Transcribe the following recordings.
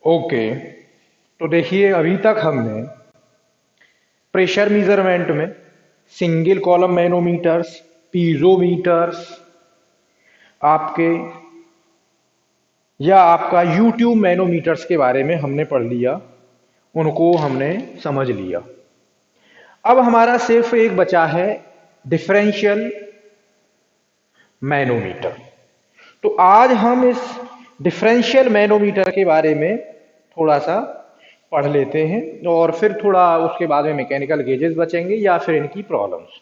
Okay. तो देखिए, अभी तक हमने प्रेशर मेजरमेंट में सिंगल कॉलम मैनोमीटर्स, पीजोमीटर्स, आपके या आपका यूट्यूब मैनोमीटर्स के बारे में हमने पढ़ लिया, उनको हमने समझ लिया। अब हमारा सिर्फ एक बचा है डिफरेंशियल मैनोमीटर। तो आज हम इस डिफरेंशियल मैनोमीटर के बारे में थोड़ा सा पढ़ लेते हैं और फिर थोड़ा उसके बाद में मैकेनिकल गेजेस बचेंगे या फिर इनकी प्रॉब्लम्स।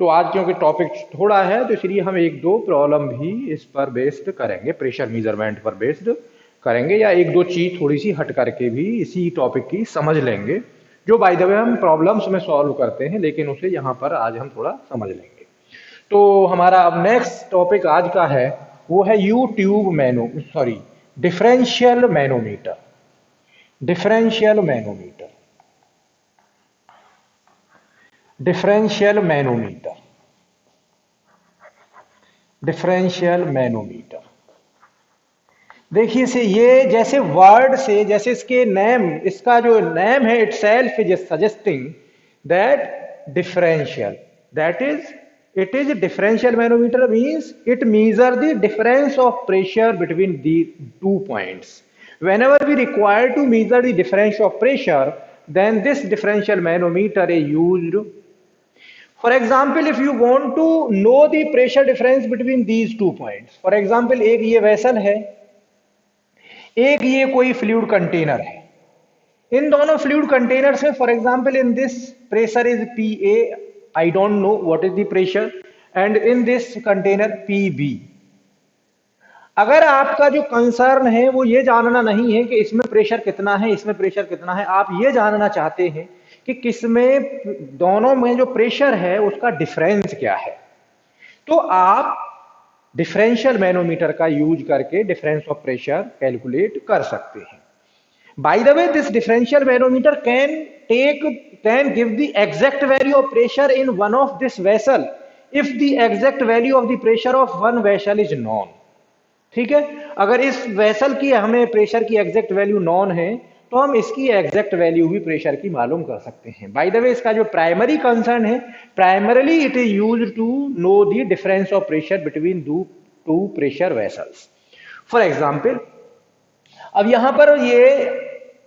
तो आज क्योंकि टॉपिक थोड़ा है तो इसलिए हम एक दो प्रॉब्लम भी इस पर बेस्ड करेंगे, प्रेशर मेजरमेंट पर बेस्ड करेंगे, या एक दो चीज थोड़ी सी हट करके भी इसी टॉपिक की समझ लेंगे, जो बाय द वे हम प्रॉब्लम्स में सॉल्व करते हैं, लेकिन उसे यहाँ पर आज हम थोड़ा समझ लेंगे। तो हमारा अब नेक्स्ट टॉपिक आज का है, वो है differential manometer. Differential manometer, differential manometer, differential manometer. देखिए से ये जैसे वर्ड से, जैसे इसके नेम, इसका जो नेम है itself is suggesting that differential, that is it is a differential manometer means it measure the difference of pressure between the 2 points. Whenever we require to measure the difference of pressure, then this differential manometer is used. For example, if you want to know the pressure difference between these 2 points, for example, एक ये vessel है, एक ये कोई fluid container है। इन दोनों fluid containers में, for example, in this pressure is PA, I don't know what is the pressure, and in this container PB। अगर आपका जो कंसर्न है वो ये जानना नहीं है कि इसमें प्रेशर कितना है, इसमें प्रेशर कितना है, आप ये जानना चाहते हैं कि किसमें, दोनों में जो प्रेशर है उसका डिफरेंस क्या है, तो आप डिफरेंशियल मैनोमीटर का यूज करके डिफरेंस ऑफ प्रेशर कैलकुलेट कर सकते हैं। By the way, this differential manometer can give the exact value of pressure in one of this vessel if the exact value of the pressure of one vessel is known। ठीक है, अगर इस vessel की हमें pressure की exact value non है तो हम इसकी एग्जैक्ट वैल्यू भी प्रेशर की मालूम कर सकते हैं। बाय द वे, इसका जो प्राइमरी कंसर्न है, primarily it is used to know the difference of pressure between two pressure vessels. For example, अब यहां पर ये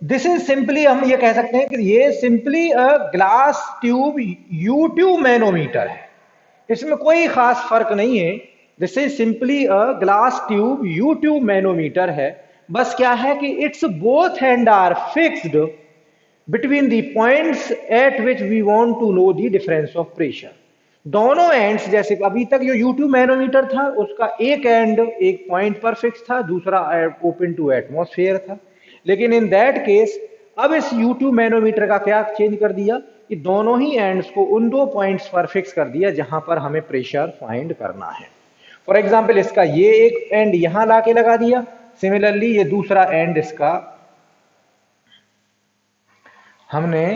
दिस इज सिंपली, हम ये कह सकते हैं कि ये simply a glass tube U tube manometer है, इसमें कोई खास फर्क नहीं है। This is simply a glass tube U tube manometer है। बस क्या है कि it's both hand are fixed between the points at which we want to know the difference of pressure. दोनों एंड्स, जैसे अभी तक जो यूट्यूब मैनोमीटर था उसका एक एंड एक पॉइंट पर फिक्स था, दूसरा ओपन टू एटमॉस्फेयर था, लेकिन इन दैट केस अब इस यूट्यूब मैनोमीटर का क्या चेंज कर दिया कि दोनों ही एंड्स को उन दो पॉइंट्स पर फिक्स कर दिया जहां पर हमें प्रेशर फाइंड करना है। फॉर एग्जांपल, इसका ये एक एंड यहां लाके लगा दिया, सिमिलरली ये दूसरा एंड इसका हमने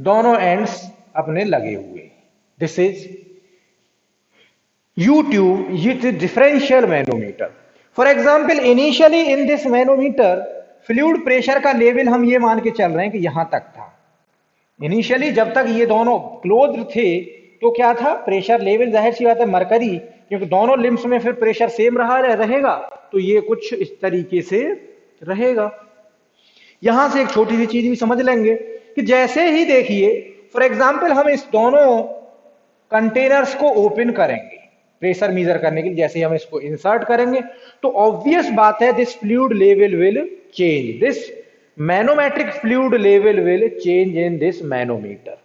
दोनों एंड्स अपने लगे हुए। This is YouTube, it is differential manometer. For example, initially in this manometer, fluid pressure का लेवल हम ये मान के चल रहे हैं कि यहां तक था। इनिशियली जब तक ये दोनों क्लोज थे तो क्या था, प्रेशर लेवल, जाहिर सी बात है मरकरी, क्योंकि दोनों लिम्स में फिर प्रेशर सेम रहेगा, तो ये कुछ इस तरीके से रहेगा। यहां से एक छोटी सी चीज भी समझ लेंगे कि जैसे ही देखिए, फॉर एग्जाम्पल, हम इस दोनों कंटेनर्स को ओपन करेंगे प्रेशर मेजर करने के लिए, जैसे हम इसको इंसर्ट करेंगे तो ऑब्वियस बात है this fluid level will change, this manometric fluid level will change in this manometer.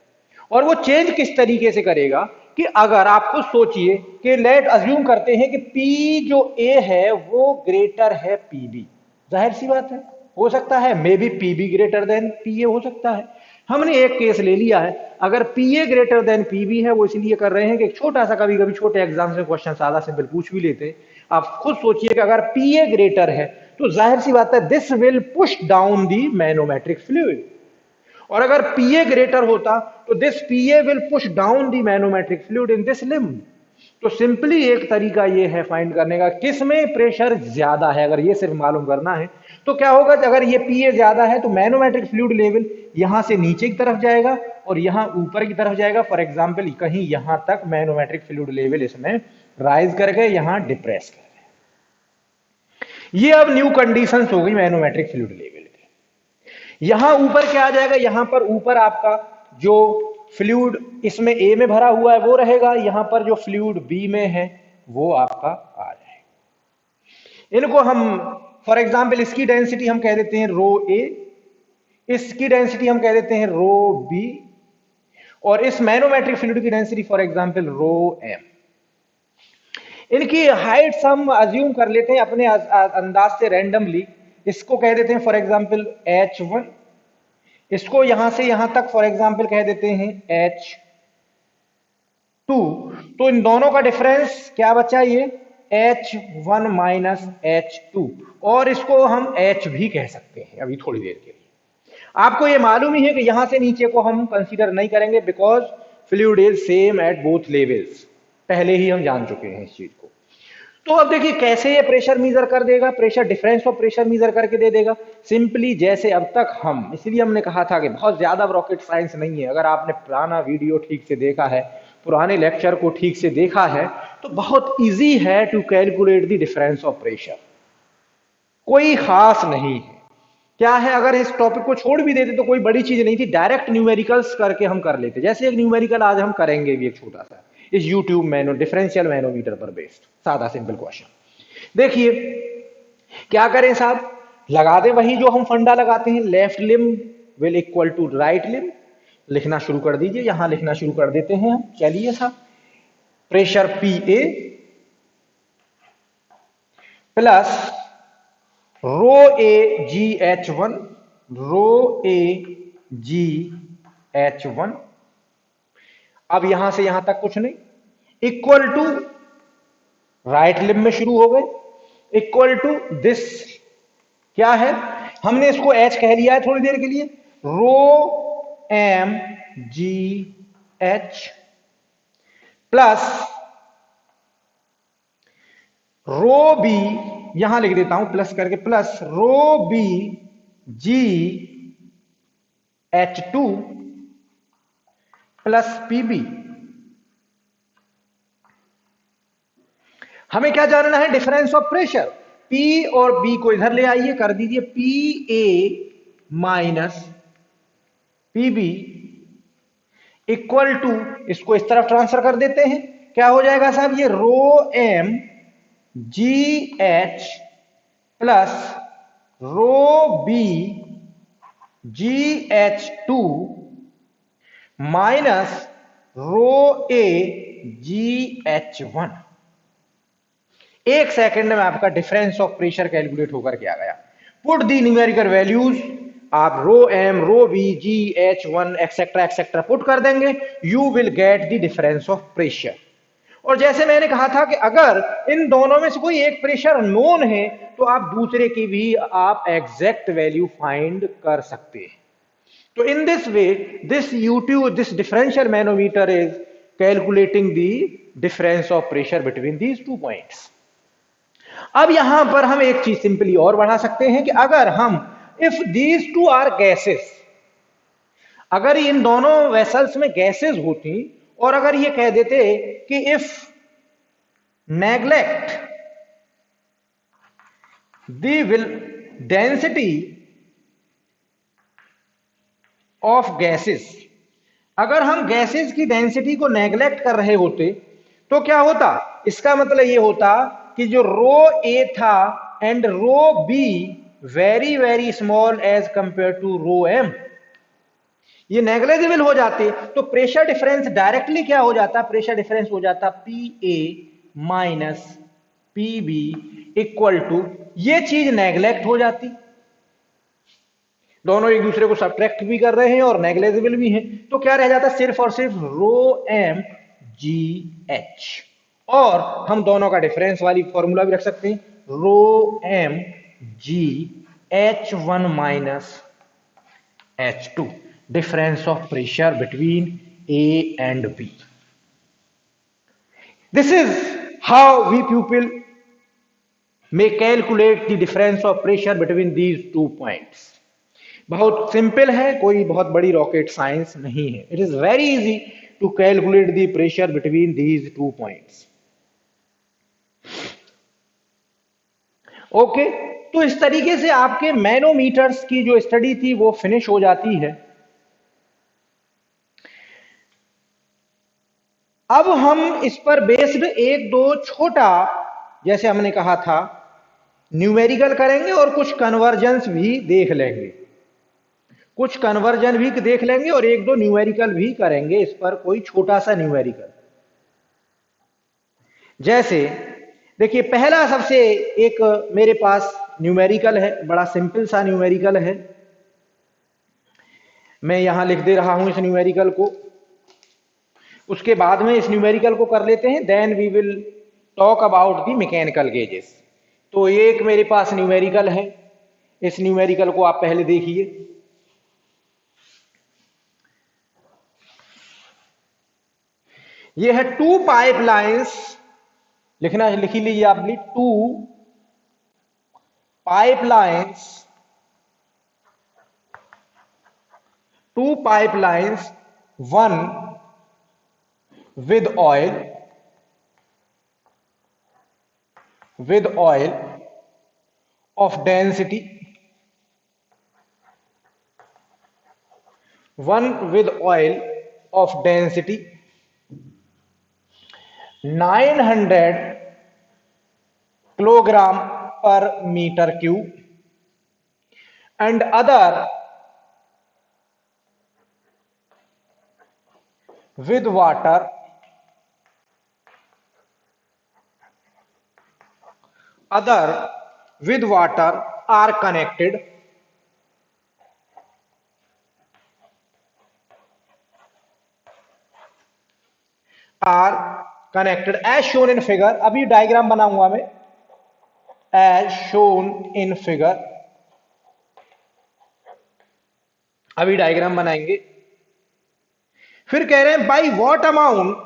और वो चेंज किस तरीके से करेगा कि अगर आप खुद सोचिए कि लेट अज्यूम करते हैं कि P जो A है वो ग्रेटर है PB, जाहिर सी बात है, हो सकता है may be PB greater than PA हो सकता है। हमने एक केस ले लिया है, अगर PA ग्रेटर देन PB है, वो इसलिए कर रहे हैं कि छोटा सा, कभी कभी छोटे एग्जाम से क्वेश्चन सादा सिंपल पूछ भी लेते हैं। आप खुद सोचिए कि अगर PA ग्रेटर है तो जाहिर सी बात है this will push down the manometric fluid, और अगर PA ग्रेटर होता तो this PA will push down the manometric fluid in this limb. तो सिंपली एक तरीका ये है फाइंड करने का किस में प्रेशर ज्यादा है, अगर ये सिर्फ मालूम करना है तो क्या होगा, अगर ये पीए ज्यादा है तो मैनोमेट्रिक फ्लूइड लेवल यहां से नीचे की तरफ जाएगा और यहां ऊपर की तरफ जाएगा। फॉर एग्जांपल कहीं यहां तक मैनोमेट्रिक फ्लूइड लेवल इसमें राइज कर गए, यहां डिप्रेस कर गए। ये अब न्यू कंडीशंस हो गई मैनोमेट्रिक फ्लूइड लेवल की। यहां ऊपर क्या आ जाएगा, यहां पर ऊपर आपका जो फ्लूइड इसमें ए में भरा हुआ है वो रहेगा, यहां पर जो फ्लूइड बी में है वो आपका आ जाएगा। इनको हम फॉर एग्जांपल इसकी डेंसिटी हम कह देते हैं रो ए, इसकी डेंसिटी हम कह देते हैं रो बी, और इस मैनोमेट्रिक फ्लूइड की density for example rho M. इनकी हाइट्स हम अज्यूम कर लेते हैं अपने अंदाज से रैंडमली। इसको कह देते हैं फॉर एग्जांपल H1, इसको यहां से यहां तक फॉर एग्जांपल कह देते हैं H2। तो इन दोनों का डिफरेंस क्या बचा, ये H1 माइनस H2, और इसको हम H भी कह सकते हैं अभी थोड़ी देर के लिए। आपको ये मालूम ही है कि यहां से नीचे को हम कंसीडर नहीं करेंगे because fluid is same at both levels, पहले ही हम जान चुके हैं इस चीज को। तो अब देखिए कैसे ये प्रेशर मेजर कर देगा, pressure difference of pressure measure करके दे देगा। सिंपली जैसे अब तक हम, इसलिए हमने कहा था कि बहुत ज्यादा रॉकेट साइंस नहीं है। अगर आपने पुराना वीडियो ठीक से देखा है, पुराने लेक्चर को ठीक से देखा है, तो बहुत इजी है to calculate the difference of pressure, कोई खास नहीं है। क्या है, अगर इस टॉपिक को छोड़ भी देते तो कोई बड़ी चीज नहीं थी, डायरेक्ट न्यूमेरिकल्स करके हम कर लेते। जैसे एक न्यूमेरिकल आज हम करेंगे भी, एक छोटा सा इस यूट्यूब मैनो डिफरेंशियल मैनोमीटर पर बेस्ड सादा सिंपल क्वेश्चन। देखिए क्या करें साहब, लगा दें वही जो हम फंडा लगाते हैं, left limb will equal to right limb. लिखना शुरू कर दीजिए, यहां लिखना शुरू कर देते हैं हम। चलिए साहब, pressure P A plus rho A G H1, rho A G H1, अब यहां से यहां तक कुछ नहीं, इक्वल टू राइट लिम में शुरू हो गए, इक्वल टू दिस क्या है, हमने इसको H कह लिया है थोड़ी देर के लिए, rho M G H plus rho B, यहां लिख देता हूं प्लस करके, plus rho B G H2 plus PB. हमें क्या जानना है, डिफरेंस ऑफ प्रेशर। पी और बी को इधर ले आइए, कर दीजिए P A minus PB equal to, इसको इस तरफ ट्रांसफर कर देते हैं, क्या हो जाएगा साहब, ये rho M G H plus rho B G H2 minus rho A G H1। एक सेकंड में आपका डिफरेंस ऑफ प्रेशर कैलकुलेट होकर के आ गया। पुट दी न्यूमेरिकल वैल्यूज, आप रो एम रो बी जी H1 एक्सेट्रा एक्सेट्रा पुट कर देंगे, you will get the difference of pressure. और जैसे मैंने कहा था कि अगर इन दोनों में से कोई एक प्रेशर नोन है तो आप दूसरे की भी आप एग्जैक्ट वैल्यू फाइंड कर सकते हैं। तो in this way this differential manometer is calculating the difference of pressure between these two points. अब यहां पर हम एक चीज सिंपली और बढ़ा सकते हैं कि अगर हम, if these two are gases, अगर इन दोनों वेसल्स में गैसेस होती और अगर ये कह देते कि if neglect the will density of gases, अगर हम गैसेस की डेंसिटी को नेग्लेक्ट कर रहे होते तो क्या होता, इसका मतलब ये होता कि जो रो ए था and rho B very very small as compare to rho M, ये नेग्लेजिबल हो जाते, तो प्रेशर डिफरेंस डायरेक्टली क्या हो जाता, प्रेशर डिफरेंस हो जाता P A minus P B equal to, ये चीज नेग्लेक्ट हो जाती, दोनों एक दूसरे को सब्ट्रैक्ट भी कर रहे हैं और नेग्लेजिबल भी हैं, तो क्या रह जाता सिर्फ और सिर्फ रो एम जी एच, और हम दोनों का डिफरेंस वाली फॉर्मूला भी रख सकते हैं, rho M G H1 minus H2, difference of pressure between A and B. This is how we pupil may calculate the difference of pressure between these 2 points. बहुत सिंपल है, कोई बहुत बड़ी रॉकेट साइंस नहीं है. It is very easy to calculate the pressure between these 2 points. Okay, तो इस तरीके से आपके मैनोमीटर्स की जो स्टडी थी वो फिनिश हो जाती है. अब हम इस पर बेस्ड एक दो छोटा, जैसे हमने कहा था, न्यूमेरिकल करेंगे और कुछ कन्वर्जन्स भी देख लेंगे. कुछ कन्वर्जन भी देख लेंगे और एक दो न्यूमेरिकल भी करेंगे इस पर, कोई छोटा सा न्यूमेरिकल. जैसे देखिए, पहला सबसे एक मेरे पास न्यूमेरिकल है, बड़ा सिंपल सा न्यूमेरिकल है. मैं यहां लिख दे रहा हूं इस न्यूमेरिकल को. उसके बाद में इस न्यूमेरिकल को कर लेते हैं, then we will talk about the mechanical gauges. तो ये एक मेरे पास न्यूमेरिकल है. इस न्यूमेरिकल को आप पहले देखिए. ये है 2 पाइपलाइंस. लिखना लिख लीजिए आप भी, 2 pipelines, 2 pipelines, 1 with oil of density, one with oil of density 900 kilogram per meter cube, and other with water are connected as shown in figure. अभी डायग्राम बनाऊंगा मैं, as shown in figure. अभी diagram बनाएंगे. फिर कह रहे हैं by what amount,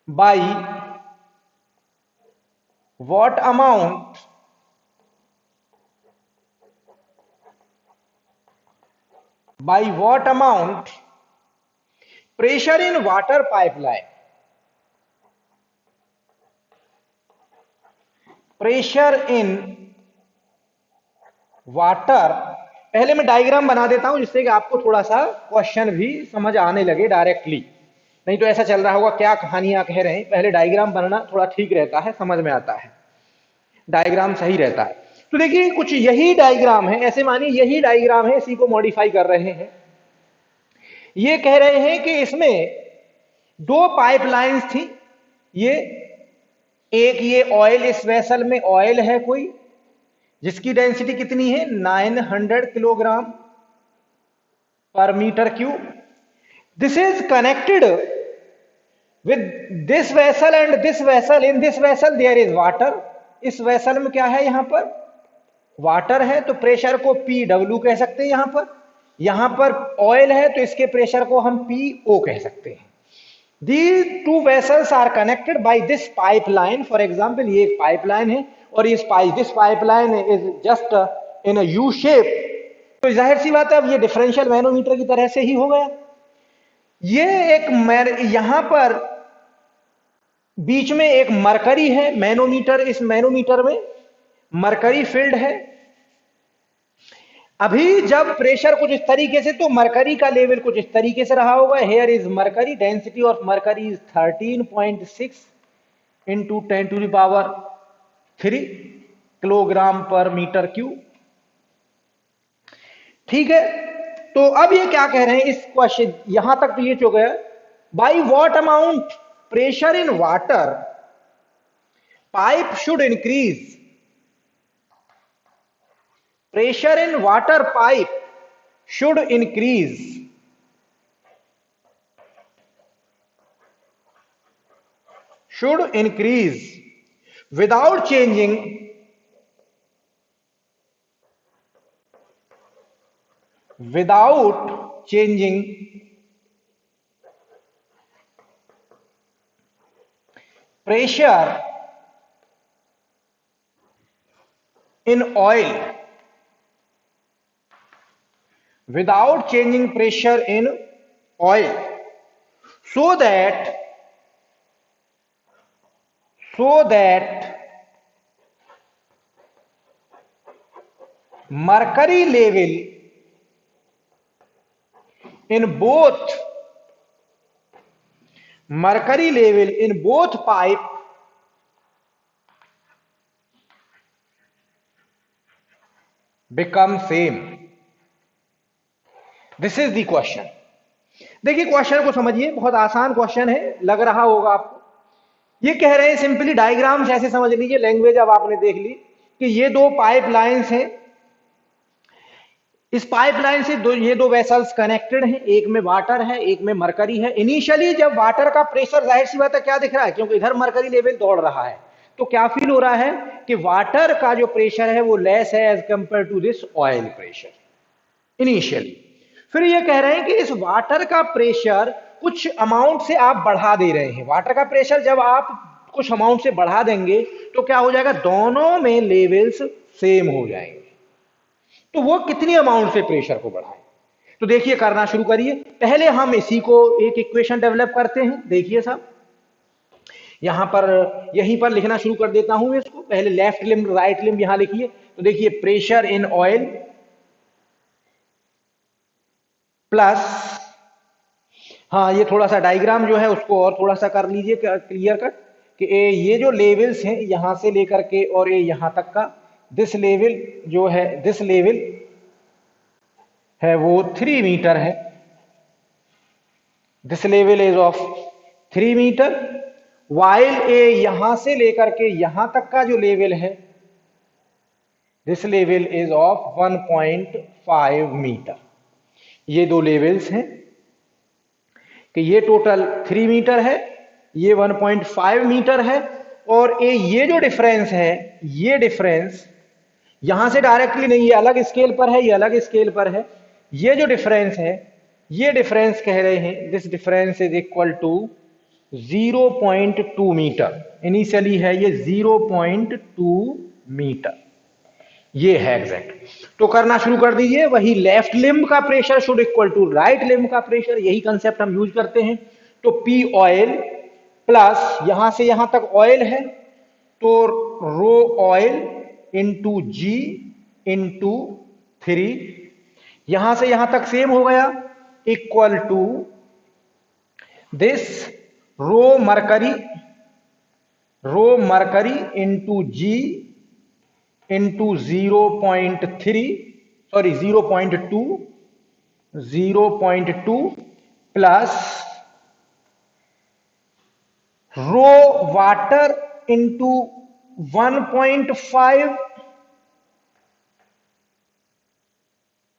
by what amount pressure in water pipeline, pressure in water. पहले मैं डायग्राम बना देता हूं जिससे कि आपको थोड़ा सा क्वेश्चन भी समझ आने लगे डायरेक्टली. नहीं तो ऐसा चल रहा होगा क्या कहानियां कह रहे हैं. पहले डायग्राम बनना थोड़ा ठीक रहता है, समझ में आता है, डायग्राम सही रहता है. तो देखिए, कुछ यही डायग्राम है, ऐसे मानिए यही डायग्राम है, इसी को मॉडिफाई कर रहे हैं. ये कह रहे हैं कि इसमें 2 पाइपलाइंस थी. ये एक, ये ऑयल, इस वेसल में ऑयल है कोई, जिसकी डेंसिटी कितनी है, 900 kilogram per metre cube. This is connected with this vessel and this vessel. In this vessel there is water. इस वेसल में क्या है, यहां पर वाटर है, तो प्रेशर को PW कह सकते हैं. यहां पर ऑयल है, तो इसके प्रेशर को हम PO कह सकते हैं. These 2 vessels are connected by this pipeline. For example, ये एक पाइपलाइन है और this pipeline is just in a U shape. तो जाहिर सी बात है, अब ये डिफरेंशियल मैनोमीटर की तरह से ही हो गया. ये एक यहां पर बीच में एक मरकरी है मैनोमीटर. इस मैनोमीटर में मरकरी फील्ड है. अभी जब प्रेशर कुछ इस तरीके से, तो मरकरी का लेवल कुछ इस तरीके से रहा होगा. Here is mercury, density of mercury is 13.6 into 10⁻³ kilogram per metre cube. ठीक है, तो अब ये क्या कह रहे हैं इस क्वेश्चन, यहां तक तो ये हो गया. By what amount pressure in water pipe should increase. Pressure in water pipe should increase without changing pressure in oil without changing pressure in oil so that mercury level in both pipe become same. This is the question. देखिए question को समझिए, बहुत आसान question है, लग रहा होगा आपको। ये कह रहे हैं सिंपली डायग्राम्स ऐसे समझ लीजिए, लैंग्वेज अब आपने देख ली कि ये दो पाइपलाइंस हैं, इस पाइपलाइन से ये दो वेसल्स कनेक्टेड हैं, एक में वाटर है एक में मरकरी है। इनिशियली जब वाटर का प्रेशर, जाहिर सी बात है क्या दिख रहा है, क्योंकि इधर मरकरी लेवल दौड़ रहा है, तो क्या फील हो रहा है कि वाटर का जो प्रेशर है वो लेस है as compare to this oil pressure initially. फिर ये कह रहे हैं कि इस वाटर का प्रेशर कुछ अमाउंट से आप बढ़ा दे रहे हैं। वाटर का प्रेशर जब आप कुछ अमाउंट से बढ़ा देंगे तो क्या हो जाएगा, दोनों में लेवल्स सेम हो जाएंगे। तो वो कितनी अमाउंट से प्रेशर को बढ़ाएं, तो देखिए करना शुरू करिए। पहले हम इसी को एक इक्वेशन डेवलप करते हैं। देखिए साहब, यहां पर यहीं पर लिखना शुरू कर देता हूं इसको। पहले लेफ्ट लिम्ब राइट लिम्ब यहां लिखिए। तो देखिए प्रेशर इन ऑयल प्लस, हाँ ये थोड़ा सा डायग्राम जो है उसको और थोड़ा सा कर लीजिए क्लियर कट, कि ये जो लेवल्स हैं यहां से लेकर के और ये यहां तक का, दिस लेवल जो है, दिस लेवल है वो 3 मीटर है। This level is of 3 metre, while A यहां से लेकर के यहां तक का जो लेवल है, this level is of 1.5 metre. ये दो लेवल्स हैं कि ये टोटल 3 मीटर है, ये 1.5 मीटर है, और ये जो डिफरेंस है, ये डिफरेंस यहां से डायरेक्टली नहीं, ये अलग स्केल पर है, ये अलग स्केल पर है। ये जो डिफरेंस है, ये डिफरेंस कह रहे हैं this difference is equal to 0.2 metre. Initially है ये 0.2 मीटर, ये है एग्जैक्ट। तो करना शुरू कर दीजिए। वही लेफ्ट लिम्ब का pressure should equal to right limb का प्रेशर, यही कंसेप्ट हम यूज करते हैं। तो पी ऑयल प्लस यहां से यहां तक ऑयल है, तो rho oil into G into 3, यहां से यहां तक सेम हो गया, equal to this rho mercury into G into 0.2 plus rho water into 1.5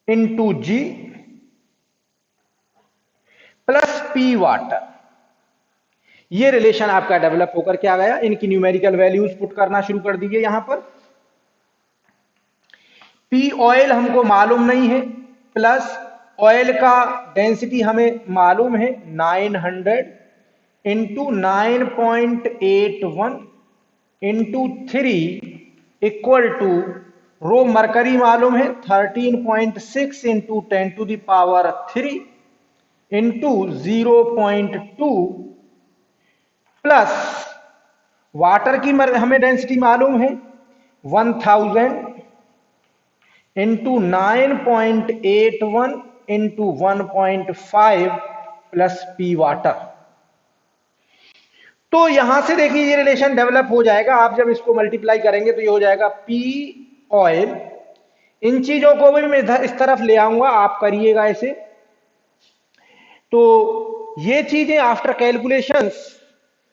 into G plus P water. ये रिलेशन आपका डेवलप होकर क्या गया, इनकी न्यूमेरिकल वैल्यूज पुट करना शुरू कर दीजिए। यहां पर पी ऑयल हमको मालूम नहीं है, प्लस ऑयल का डेंसिटी हमें मालूम है 900 into 9.81 into 3 equal to rho mercury मालूम है 13.6 into 10 to the power 3 into 0.2 plus water की हमें डेंसिटी मालूम है 1000 into 9.81 into 1.5 plus P water. तो यहां से देखिए ये रिलेशन डेवलप हो जाएगा। आप जब इसको मल्टीप्लाई करेंगे तो ये हो जाएगा पी ऑयल। इन चीजों को भी मैं इधर इस तरफ ले आऊंगा, आप करिएगा इसे। तो ये चीजें आफ्टर कैलकुलेशंस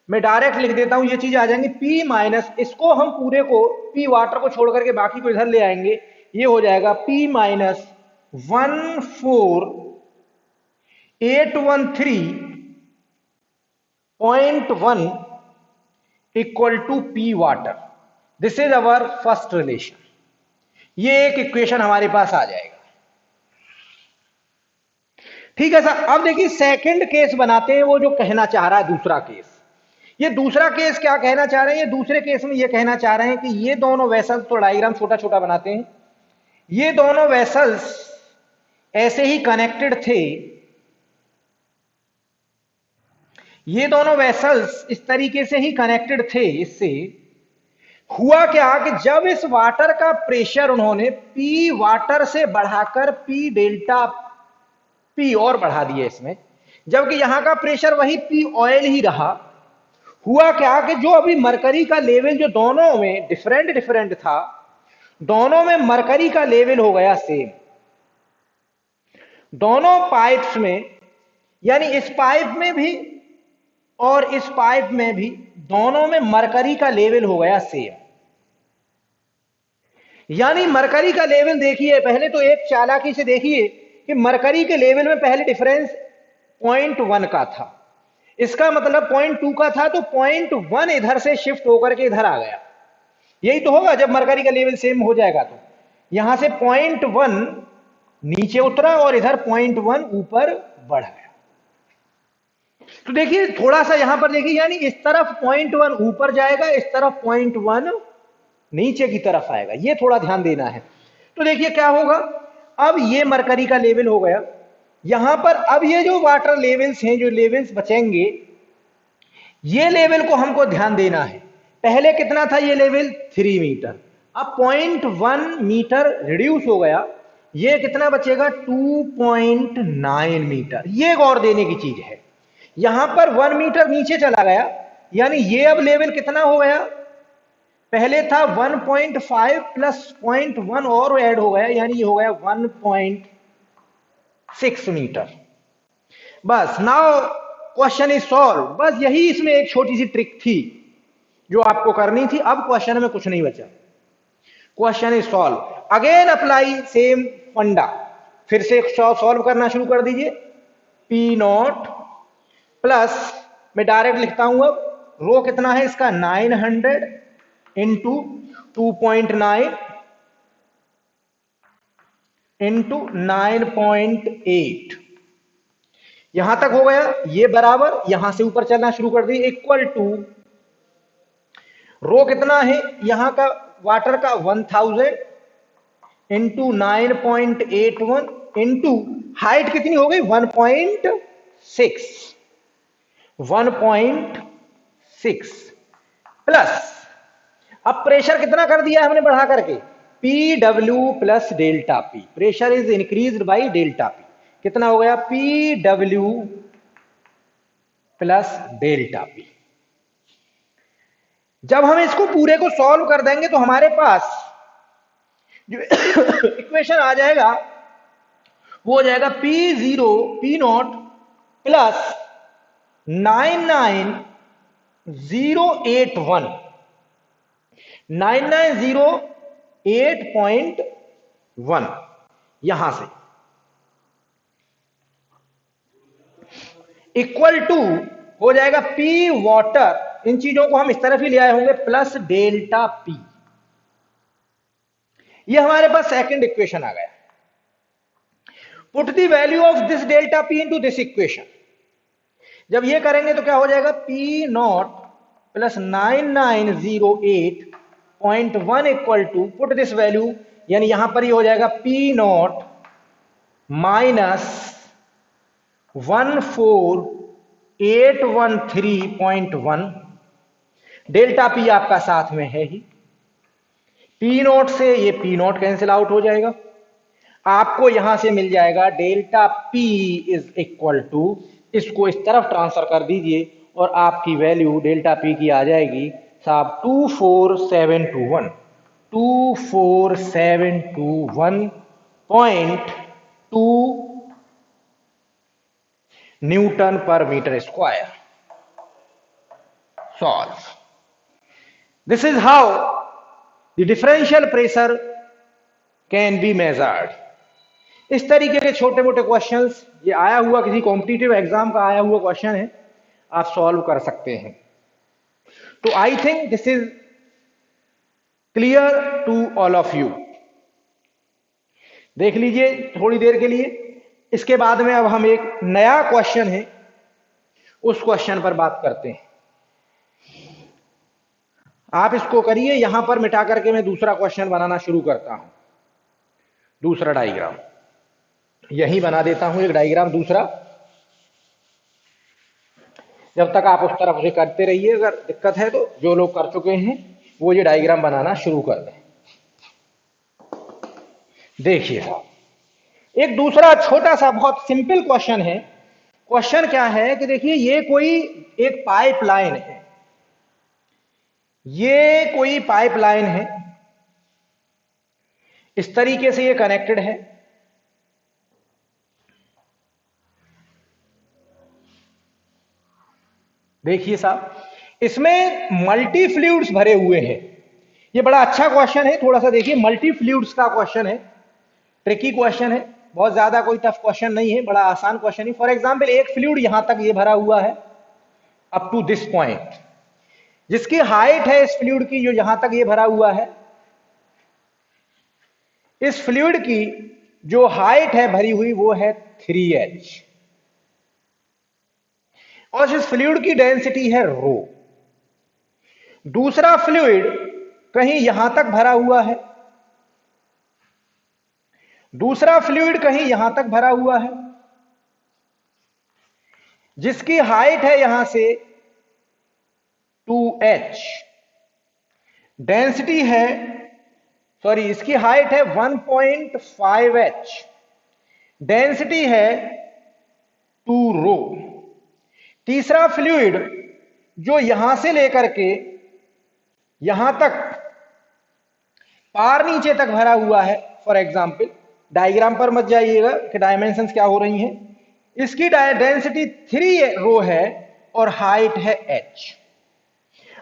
मैं डायरेक्ट लिख देता हूं, ये चीज आ जाएंगी पी माइनस, इसको हम पूरे को पी वाटर को छोड़ करके बाकी को इधर ले आएंगे, ये हो जाएगा P minus 14813.1 equal to P water. This is our first relation. ये एक इक्वेशन हमारे पास आ जाएगा। ठीक है सर, अब देखिए सेकंड केस बनाते हैं, वो जो कहना चाह रहा है दूसरा केस। ये दूसरा केस क्या कहना चाह रहे हैं, ये दूसरे केस में ये कहना चाह रहे हैं कि ये दोनों वेसल्स, तो डायग्राम छोटा छोटा बनाते हैं, ये दोनों वेसल्स ऐसे ही कनेक्टेड थे, ये दोनों वेसल्स इस तरीके से ही कनेक्टेड थे। इससे हुआ क्या कि जब इस वाटर का प्रेशर उन्होंने पी वाटर से बढ़ाकर पी डेल्टा पी और बढ़ा दिया इसमें, जबकि यहां का प्रेशर वही पी ऑयल ही रहा, हुआ क्या कि जो अभी मरकरी का लेवल जो दोनों में डिफरेंट डिफरेंट था, दोनों में मरकरी का लेवल हो गया सेम। दोनों पाइप्स में, यानी इस पाइप में भी और इस पाइप में भी, दोनों में मरकरी का लेवल हो गया सेम। यानी मरकरी का लेवल देखिए, पहले तो एक चालाकी से देखिए कि मरकरी के लेवल में पहले डिफरेंस 0.1 का था, इसका मतलब 0.2 का था, तो 0.1 इधर से शिफ्ट होकर के इधर आ गया। यही तो होगा जब मरकरी का लेवल सेम हो जाएगा, तो यहां से 0.1 नीचे उतरा और इधर 0.1 ऊपर बढ़ गया। तो देखिए थोड़ा सा यहां पर देखिए, यानी इस तरफ 0.1 ऊपर जाएगा, इस तरफ 0.1 नीचे की तरफ आएगा, ये थोड़ा ध्यान देना है। तो देखिए क्या होगा, अब ये मरकरी का लेवल हो गया, यहां पर अब ये जो वाटर लेवल्स हैं, जो लेवल्स बचेंगे, ये लेवल को हमको ध्यान देना है। पहले कितना था ये लेवल, 3 मीटर, अब 0.1 मीटर रिड्यूस हो गया, ये कितना बचेगा, 2.9 मीटर। ये गौर देने की चीज है, यहां पर 1 मीटर नीचे चला गया, यानी ये अब लेवल कितना हो गया, पहले था 1.5 प्लस 0.1 और ऐड हो गया, यानी ये हो गया 1.6 मीटर। बस नाउ क्वेश्चन इज सॉल्व। बस यही इसमें एक छोटी सी ट्रिक थी जो आपको करनी थी, अब क्वेश्चन में कुछ नहीं बचा, question is solve. Again apply same फंडा, फिर से सॉल्व करना शुरू कर दीजिए। पी नॉट प्लस, मैं डायरेक्ट लिखता हूं, अब रो कितना है इसका, 900 इंटू 2.9 इंटू 9.8, यहां तक हो गया, ये बराबर, यहां से ऊपर चलना शुरू कर दी, इक्वल टू रो कितना है यहां का वाटर का 1000 इंटू 9.81 इंटू हाइट कितनी हो गई 1.6 प्लस, अब प्रेशर कितना कर दिया हमने बढ़ा करके, P W plus delta P, pressure is increased by delta P, कितना हो गया, P W plus delta P. जब हम इसको पूरे को सॉल्व कर देंगे तो हमारे पास जो इक्वेशन आ जाएगा वो हो जाएगा पी नॉट प्लस 99081 यहां से इक्वल टू हो जाएगा पी वाटर, इन चीजों को हम इस तरफ ही ले आए होंगे, प्लस डेल्टा पी। ये हमारे पास सेकंड इक्वेशन आ गया। Put the value of this delta P into this equation. जब ये करेंगे तो क्या हो जाएगा, P nought plus 9908.1 equal to, put this value, यानी यहां पर ही हो जाएगा P nought minus 14813.1, delta P आपका साथ में है ही, पी नॉट से ये पी नॉट कैंसिल आउट हो जाएगा, आपको यहां से मिल जाएगा delta P is equal to, इसको इस तरफ ट्रांसफर कर दीजिए और आपकी वैल्यू डेल्टा पी की आ जाएगी साहब 24721.2 newton per metre square. Solve. This is how the differential pressure can be measured. इस तरीके के छोटे मोटे क्वेश्चंस, ये आया हुआ किसी कॉम्पिटिटिव एग्जाम का आया हुआ क्वेश्चन है, आप सॉल्व कर सकते हैं। तो I think this is clear to all of you. देख लीजिए थोड़ी देर के लिए, इसके बाद में अब हम एक नया क्वेश्चन है उस क्वेश्चन पर बात करते हैं। आप इसको करिए, यहां पर मिटा करके मैं दूसरा क्वेश्चन बनाना शुरू करता हूं। दूसरा डायग्राम यही बना देता हूं, एक डायग्राम दूसरा। जब तक आप उस तरफ से करते रहिए, अगर दिक्कत है तो जो लोग कर चुके हैं वो ये डायग्राम बनाना शुरू कर दें। देखिए साहब, एक दूसरा छोटा सा बहुत सिंपल क्वेश्चन है। क्वेश्चन क्या है कि देखिए, ये कोई एक पाइपलाइन है, ये कोई पाइपलाइन है, इस तरीके से ये कनेक्टेड है। देखिए साहब, इसमें मल्टी फ्लूइड्स भरे हुए हैं। ये बड़ा अच्छा क्वेश्चन है, थोड़ा सा देखिए, मल्टी फ्लूइड्स का क्वेश्चन है, ट्रिकी क्वेश्चन है, बहुत ज्यादा कोई टफ क्वेश्चन नहीं है, बड़ा आसान क्वेश्चन है। फॉर एग्जांपल, एक फ्लूइड यहां तक ये भरा हुआ है अप टू दिस पॉइंट, जिसकी हाइट है इस फ्लूइड की, जो यहां तक ये भरा हुआ है, इस फ्लूइड की जो हाइट है भरी हुई वो है 3h, और इस फ्लूइड की डेंसिटी है रो। दूसरा फ्लूइड कहीं यहां तक भरा हुआ है, दूसरा फ्लूइड कहीं यहां तक भरा हुआ है, जिसकी हाइट है यहां से 2h, डेंसिटी है, सॉरी, इसकी हाइट है 1.5h, डेंसिटी है 2 रो। तीसरा फ्लूइड जो यहां से लेकर के यहां तक पार नीचे तक भरा हुआ है, फॉर एग्जांपल, डायग्राम पर मत जाइएगा कि डायमेंशंस क्या हो रही हैं, इसकी डेंसिटी 3 रो है और हाइट है h।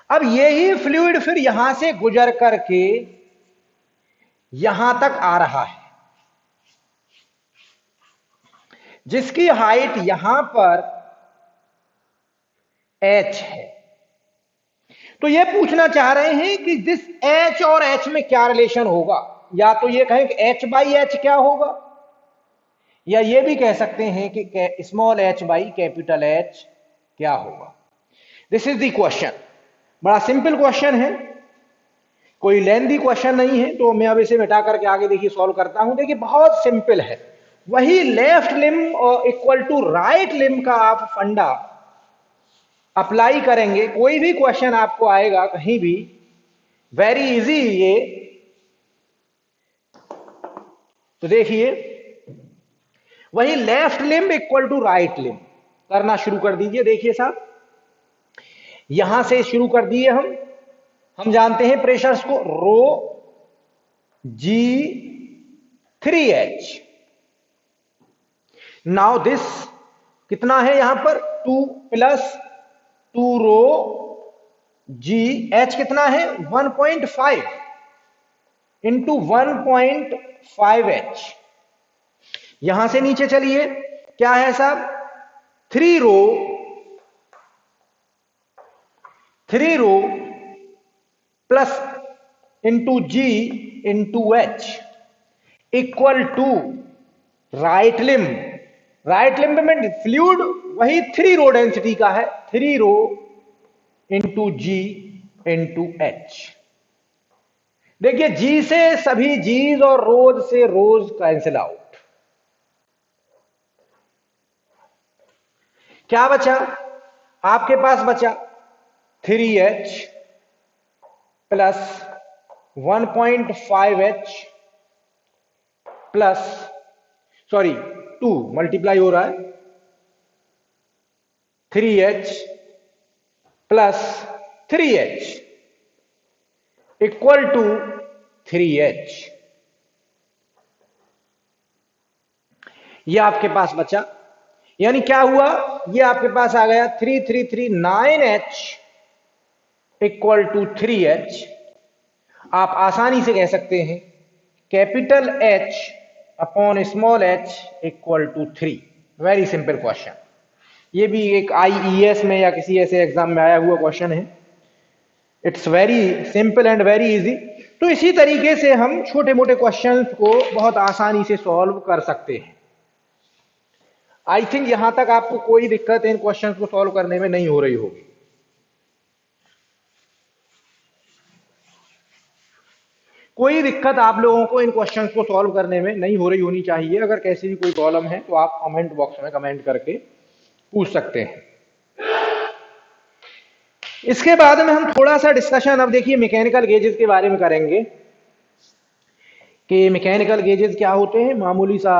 अब यही फ्लूइड फिर यहां से गुजर करके यहां तक आ रहा है, जिसकी हाइट यहां पर h है। तो यह पूछना चाह रहे हैं कि दिस h और h में क्या रिलेशन होगा। या तो ये कहें कि h बाई h क्या होगा, या ये भी कह सकते हैं कि small h by capital H क्या होगा। This is the question. बड़ा सिंपल क्वेश्चन है, कोई लेंदी क्वेश्चन नहीं है। तो मैं अब इसे मिटा करके आगे देखिए सॉल्व करता हूं। देखिए बहुत सिंपल है, वही left limb equal to right limb का आप फंडा अप्लाई करेंगे। कोई भी क्वेश्चन आपको आएगा कहीं भी, वेरी इजी ये। तो देखिए, वही left limb equal to right limb करना शुरू कर दीजिए। देखिए साहब, यहां से शुरू कर दिए हम जानते हैं प्रेशर्स को, रो जी 3h। नाउ दिस कितना है यहां पर, 2 प्लस 2 रो जी, h कितना है 1.5 इंटू 1.5h। यहां से नीचे चलिए, क्या है साहब, 3 rho plus into G into H equal to right limb. Right limb में फ्लूइड वही 3 रो डेंसिटी का है, 3 rho into G into H. देखिए, जी से सभी जीज और रोज से रोज कैंसिल आउट। क्या बचा आपके पास, बचा 3h plus 1.5h plus, sorry 2 multiply हो रहा है, 3h plus 3h equal to 3h। ये आपके पास बचा, यानी क्या हुआ, ये आपके पास आ गया 3339h इक्वल टू 3h। आप आसानी से कह सकते हैं capital H upon small h equal to 3। Very simple question. ये भी एक IES में या किसी ऐसे एग्जाम में आया हुआ क्वेश्चन है। It's very simple and very easy. तो इसी तरीके से हम छोटे मोटे क्वेश्चंस को बहुत आसानी से सॉल्व कर सकते हैं। आई थिंक यहां तक आपको कोई दिक्कत इन क्वेश्चंस को सॉल्व करने में नहीं हो रही होगी। कोई दिक्कत आप लोगों को इन क्वेश्चंस को सॉल्व करने में नहीं हो रही होनी चाहिए। अगर कैसी भी कोई प्रॉब्लम है तो आप कमेंट बॉक्स में कमेंट करके पूछ सकते हैं। इसके बाद में हम थोड़ा सा डिस्कशन अब देखिए मैकेनिकल गेजेस के बारे में करेंगे कि मैकेनिकल गेजेस क्या होते हैं, मामूली सा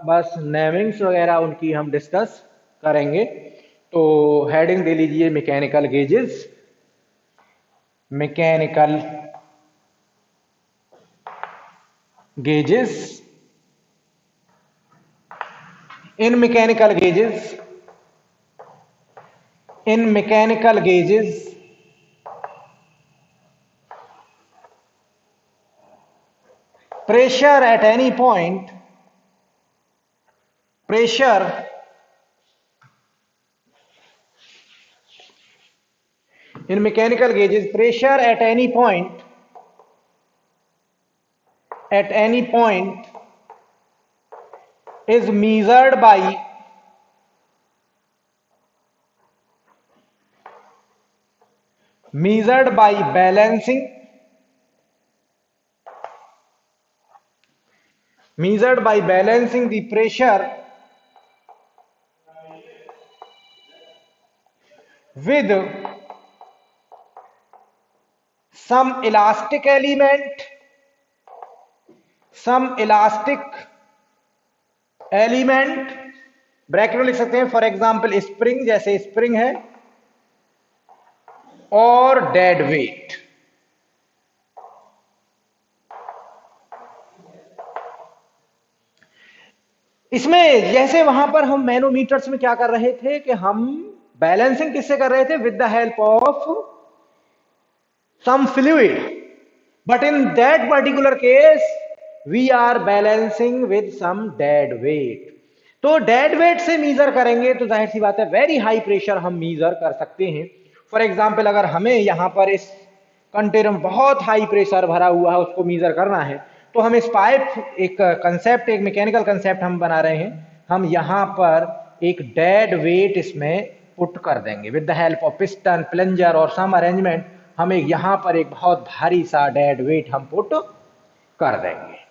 बस नेमिंग्स वगैरह उनकी हम डिस्कस करेंगे। तो हेडिंग दे लीजिए mechanical gauges. Mechanical gauges, in mechanical gauges, in mechanical gauges pressure at any point, pressure in mechanical gauges, pressure at any point is measured by balancing the pressure with some elastic element, bracket में लिख सकते हैं, for example spring, जैसे spring है, और dead weight. इसमें जैसे वहां पर हम मैनोमीटर्स में क्या कर रहे थे कि हम बैलेंसिंग किससे कर रहे थे, with the help of some fluid, but in that particular case we are balancing with some dead weight. तो डेड वेट से मीजर करेंगे तो जाहिर सी बात है वेरी हाई प्रेशर हम मीजर कर सकते हैं। फॉर एग्जांपल अगर हमें यहां पर इस कंटेनर में बहुत हाई प्रेशर भरा हुआ है, उसको मीजर करना है, तो हम इस पाइप एक कंसेप्ट, एक मैकेनिकल कंसेप्ट हम बना रहे हैं, हम यहां पर एक डेड वेट इसमें पुट कर देंगे with the help of piston, plunger और सम अरेंजमेंट। हम एक यहां पर एक बहुत भारी सा डेड वेट हम पुट कर देंगे।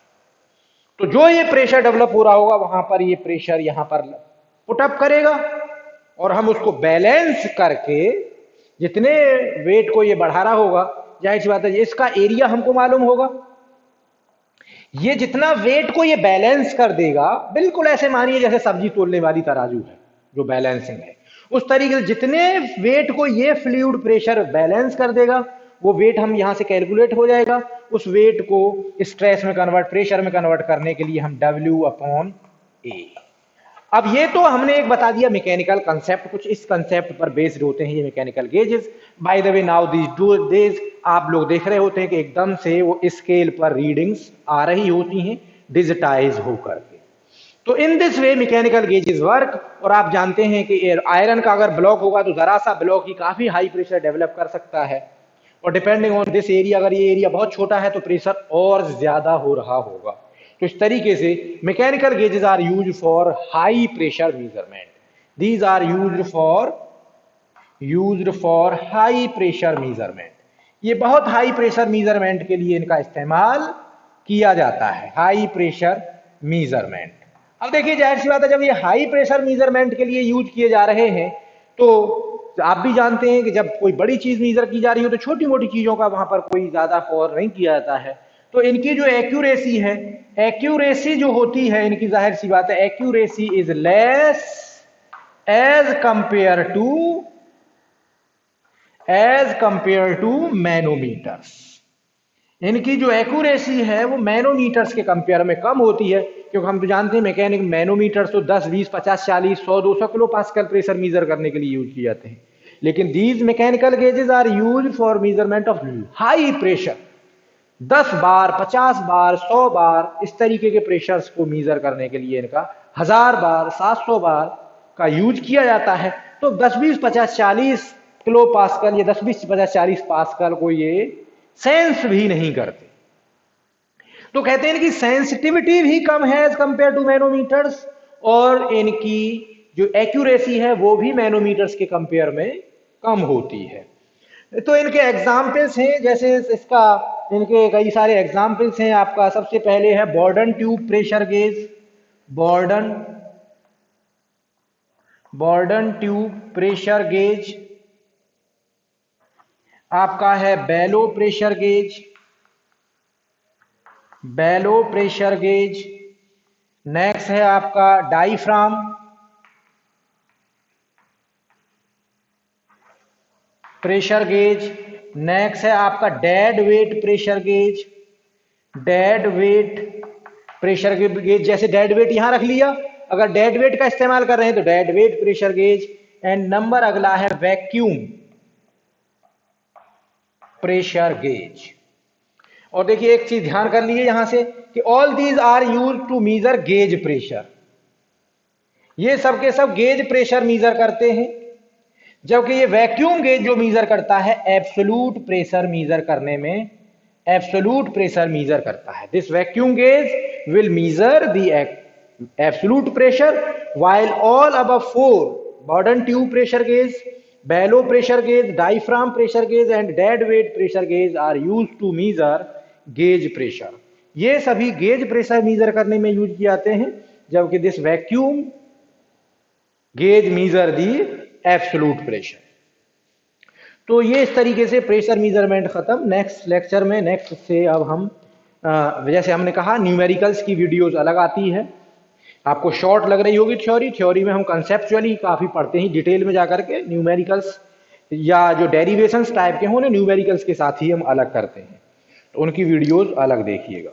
तो जो ये प्रेशर डेवलप हो रहा होगा वहां पर ये प्रेशर यहां पर पुटअप करेगा और हम उसको बैलेंस करके जितने वेट को ये बढ़ा रहा होगा, जाहिर सी बात है इसका एरिया हमको मालूम होगा। ये जितना वेट को ये बैलेंस कर देगा, बिल्कुल ऐसे मानिए जैसे सब्जी तोलने वाली तराजू है जो बैलेंसिंग है, उस तरीके से जितने वेट को ये फ्लूइड प्रेशर बैलेंस कर देगा, वो वेट हम यहां से कैलकुलेट हो जाएगा। उस वेट को स्ट्रेस में कन्वर्ट, प्रेशर में कन्वर्ट करने के लिए हम W/A। अब ये तो हमने एक बता दिया मैकेनिकल कंसेप्ट, कुछ इस कंसेप्ट पर बेस्ड होते हैं ये mechanical gauges. By the way now these days आप लोग देख रहे होते हैं कि एकदम से वो स्केल पर रीडिंग्स आ रही होती हैं डिजिटाइज होकर के। तो in this way mechanical gauges work. और आप जानते हैं कि आयरन का अगर ब्लॉक होगा तो जरा सा ब्लॉक ही काफी हाई प्रेशर डेवलप कर सकता है, और डिपेंडिंग ऑन दिस एरिया, अगर ये एरिया बहुत छोटा है तो प्रेशर और ज्यादा हो रहा होगा। तो इस तरीके से mechanical gauges are used for high pressure measurement. These are used for high pressure measurement. ये बहुत हाई प्रेशर मेजरमेंट के लिए इनका इस्तेमाल किया जाता है, हाई प्रेशर मेजरमेंट। अब देखिए जाहिर सी बात है जब ये हाई प्रेशर मेजरमेंट के लिए यूज किए जा रहे हैं तो आप भी जानते हैं कि जब कोई बड़ी चीज मेजर की जा रही हो तो छोटी मोटी चीजों का वहां पर कोई ज्यादा गौर नहीं किया जाता है। तो इनकी जो एक्यूरेसी है, एक्यूरेसी जो होती है इनकी, जाहिर सी बात है accuracy is less as compare to manometers. इनकी जो एक्यूरेसी है वो मैनोमीटर्स के कंपेयर में कम होती है, क्योंकि हम तो जानते हैं मैकेनिक मैनोमीटर्स तो 10, 20, 50, 40, 100, 200 किलो पास्कल प्रेशर मेजर करने के लिए यूज किए जाते हैं। लेकिन these mechanical gauges are use for measurement of high pressure. 10 bar, 50 bar, 100 bar इस तरीके के प्रेशर्स को मेजर करने के लिए इनका 1000 बार, 700 बार का यूज किया जाता है। तो 10, 20, 50, 40 किलो पास्कल या 10, 20, 50, 40 पास्कल को ये सेंस भी नहीं करते। तो कहते हैं इनकी सेंसिटिविटी भी कम है एज कंपेयर टू मैनोमीटर्स, और इनकी जो एक्यूरेसी है वो भी मैनोमीटर्स के कंपेयर में कम होती है। तो इनके एग्जाम्पल्स हैं, जैसे इसका इनके कई सारे एग्जाम्पल्स हैं। आपका सबसे पहले है Bourdon tube pressure gauge, Bourdon Bourdon tube pressure gauge. आपका है bellow pressure gauge, bellow pressure gauge. Next है आपका डाईफ्राम प्रेशर गेज। नेक्स्ट है आपका dead weight pressure gauge, dead weight pressure gauge. जैसे डेड वेट यहां रख लिया, अगर डेड वेट का इस्तेमाल कर रहे हैं तो dead weight pressure gauge. And number अगला है वैक्यूम प्रेशर गेज। और देखिए एक चीज ध्यान कर लीजिए यहां से कि all these are use to measure gauge pressure. ये सब के सब गेज प्रेशर मीजर करते हैं, जबकि ये वैक्यूम गेज जो मीजर करता है एब्सोल्यूट प्रेशर मीजर करने में, एब्सोल्यूट प्रेशर मीजर करता है। This vacuum gauge will measure the absolute pressure, while all above four bottom tube pressure gauge, bellow pressure gauge, diaphragm pressure gauge and dead weight pressure gauge are used to measure gauge pressure। ये सभी gauge pressure measure करने में use किए जाते हैं, जबकि this vacuum gauge measure the absolute pressure. तो ये इस तरीके से प्रेशर मीजरमेंट खत्म। नेक्स्ट लेक्चर में नेक्स्ट से अब हम जैसे हमने कहा न्यूमेरिकल्स की वीडियोस अलग आती है। आपको शॉर्ट लग रही होगी थ्योरी, थ्योरी में हम कंसेप्चुअली काफी पढ़ते हैं, डिटेल में जाकर के न्यूमेरिकल्स या जो डेरिवेशंस टाइप के हों न्यूमेरिकल्स के साथ ही हम अलग करते हैं, तो उनकी वीडियोस अलग देखिएगा।